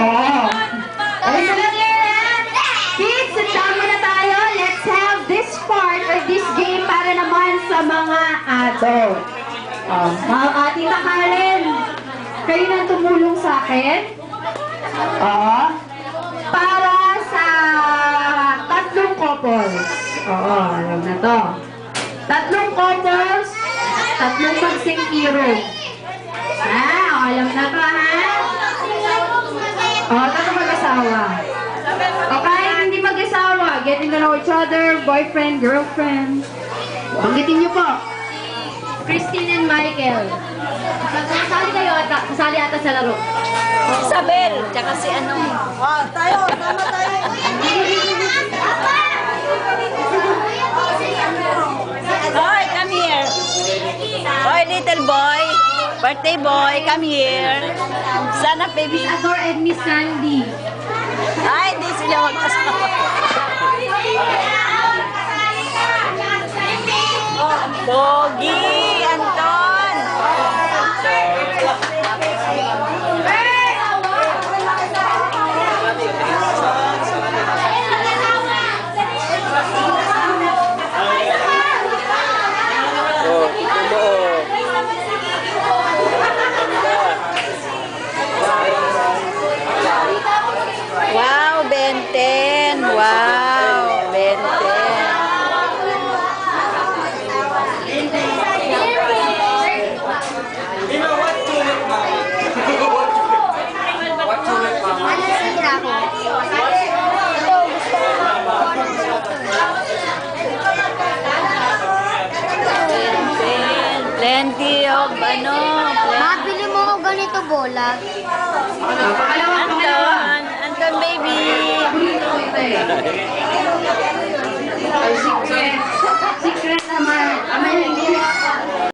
Oo. Okay, so kids, sasama muna tayo. Let's have this part or this game para naman sa mga adult. Tita Karen, kayo nang tumulong sa akin. Oo. Para sa tatlong couples. Oo, alam na to. Tatlong couples, tatlong pagsingkiro. Alam na to, ha? Tatlong mag-asawa. Okay, hindi mag-asawa. Getting to know each other, boyfriend, girlfriend. Banggitin niyo po. Christine and Michael. Sasali ata sa laro. Isabel, tsaka si ano. Tayo, tama tayo. Hoy, come here. Hoy, little boy. Birthday boy, come here. Sana baby. Ador and Miss Sandy. Ay, hindi sila mag-asawa. Pogi, Anton. Wow, Benten. Wow, Benten. Plenty of ano. Mabili mo ako ganito bola. Anton, Anton baby.